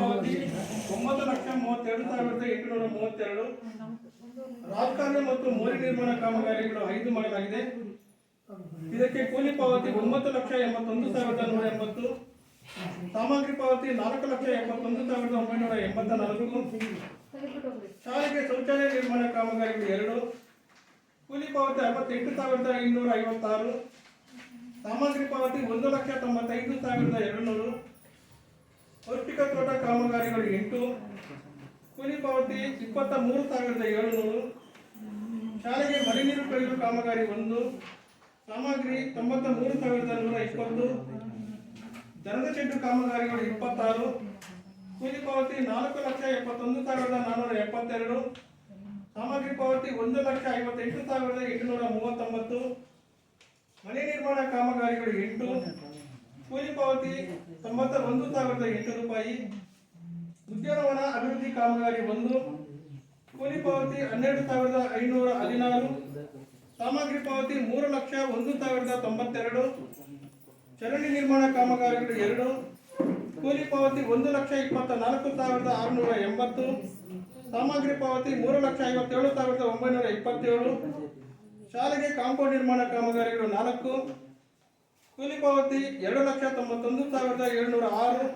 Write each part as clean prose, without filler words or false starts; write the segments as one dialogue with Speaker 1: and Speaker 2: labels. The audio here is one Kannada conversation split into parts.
Speaker 1: ಪಾವತಿ 9,32,832. ರಾಜಕಾರಣ ಮತ್ತು ಮೋರಿ ನಿರ್ಮಾಣ ಕಾಮಗಾರಿಗಳು 5 ಮಾಡಲಾಗಿದೆ. ಇದಕ್ಕೆ ಕೂಲಿ ಪಾವತಿ 9,81,180. ಸಾಮಗ್ರಿ ಪಾವತಿ 4,71,984. ಶಾಲೆಗೆ ಶೌಚಾಲಯ ನಿರ್ಮಾಣ ಕಾಮಗಾರಿಗಳು 2. ಕೂಲಿ ಪಾವತಿ 68,256. ಸಾಮಗ್ರಿ ಪಾವತಿ 1,95,200. ಪೌಷ್ಟಿಕ ತೋಟ ಕಾಮಗಾರಿಗಳು 8. ಕೂಲಿ ಪಾವತಿ 23,700. ಶಾಲೆಗೆ ಮಳೆ ನೀರು ಕಳೆಯುವ ಕಾಮಗಾರಿ 1. ಸಾಮಗ್ರಿ 93,120. ದನದ ಶೆಡ್ಡು ಕಾಮಗಾರಿಗಳು 26. ಕೂಲಿ ಪಾವತಿ 4,71,472. ಸಾಮಗ್ರಿ ಪಾವತಿ 1,58,839. ಮನೆ ನಿರ್ಮಾಣ ಕಾಮಗಾರಿಗಳು 8. ಕೂಲಿ ಪಾವತಿ 91,008 ರೂಪಾಯಿ. ಉದ್ಯಾನವನ ಅಭಿವೃದ್ಧಿ ಕಾಮಗಾರಿ 1. ಕೂಲಿ ಪಾವತಿ 12,516. ಸಾಮಗ್ರಿ ಪಾವತಿ 3,01,092. ಚರಂಡಿ ನಿರ್ಮಾಣ ಕಾಮಗಾರಿಗಳು 2. ಕೂಲಿ ಪಾವತಿ 1,24,680. ಸಾಮಗ್ರಿ ಪಾವತಿ 3,57,927. ಶಾಲೆಗೆ ಕಾಂಪೌಂಡ್ ನಿರ್ಮಾಣ ಕಾಮಗಾರಿಗಳು 4. ಕೂಲಿ ಪಾವತಿ 2,91,706.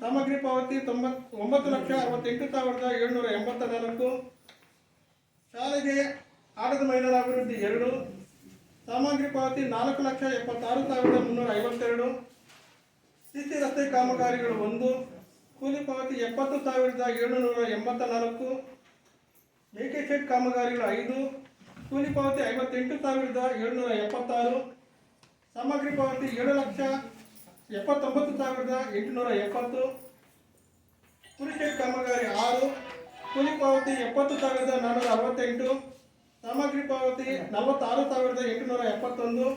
Speaker 1: ಸಾಮಗ್ರಿ ಪಾವತಿ 9,68,784. ಶಾಲೆಗೆ ಆಟದ ಮೈದಾನ ಅಭಿವೃದ್ಧಿ 2. ಸಾಮಗ್ರಿ ಪಾವತಿ 4,76,352. ಸಿಸಿ ರಸ್ತೆ ಕಾಮಗಾರಿಗಳು 1. ಕೂಲಿ ಪಾವತಿ 70,784. ಮೇಕೆ ಶೆಡ್ ಕಾಮಗಾರಿಗಳು 5. ಕೂಲಿ ಪಾವತಿ 58,776. ಸಾಮಗ್ರಿ ಪಾವತಿ 7,79,870. ಕುರಿ ಶೆಡ್ ಕಾಮಗಾರಿ 6. ಕೂಲಿ ಪಾವತಿ 70,468. ಸಾಮಗ್ರಿ ಪಾವತಿ 46,871.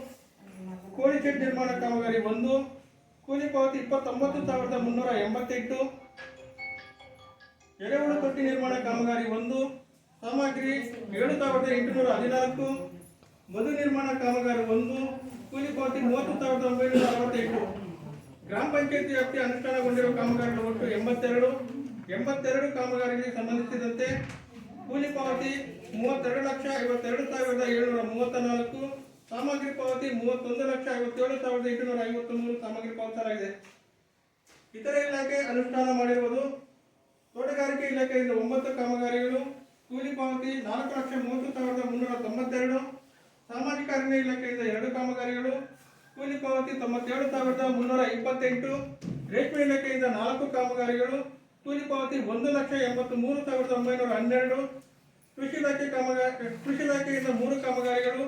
Speaker 1: ಕೋಳಿ ಶೆಡ್ ನಿರ್ಮಾಣ ಕಾಮಗಾರಿ 1. ಕೂಲಿ ಪಾವತಿ 29,388. ಎರೆಹುಳು ತೊಟ್ಟಿ ನಿರ್ಮಾಣ ಕಾಮಗಾರಿ 1. ಸಾಮಗ್ರಿ 7,814. ಮಧು ನಿರ್ಮಾಣ ಕಾಮಗಾರಿ 1. ಕೂಲಿ ಪಾವತಿ 30,968. ಗ್ರಾಮ ಪಂಚಾಯತಿ ವ್ಯಾಪ್ತಿ ಅನುಷ್ಠಾನಗೊಂಡಿರುವ ಕಾಮಗಾರಿಗಳು ಒಟ್ಟು 82 ಕಾಮಗಾರಿಗೆ ಸಂಬಂಧಿಸಿದಂತೆ ಕೂಲಿ ಪಾವತಿ 32,52,734. ಸಾಮಗ್ರಿ ಪಾವತಿ 31,57,853 ಸಾಮಗ್ರಿ ಪಾವತಿಸಲಾಗಿದೆ. ಇತರೆ ಇಲಾಖೆ ಅನುಷ್ಠಾನ ಮಾಡಿರುವುದು ತೋಟಗಾರಿಕೆ ಇಲಾಖೆಯಿಂದ 9 ಕಾಮಗಾರಿಗಳು. ಕೂಲಿ ಪಾವತಿ 4,30,392. ಸಾಮಾಜಿಕ ಅರಣ್ಯ ಇಲಾಖೆಯಿಂದ 2 ಕಾಮಗಾರಿಗಳು. ಕೂಲಿ ಪಾವತಿ 97,328. ರೇಷ್ಮೆ ಇಲಾಖೆಯಿಂದ 4 ಕಾಮಗಾರಿಗಳು. ಕೂಲಿ ಪಾವತಿ 1,83,912. ಕೃಷಿ ಇಲಾಖೆಯಿಂದ 3 ಕಾಮಗಾರಿಗಳು.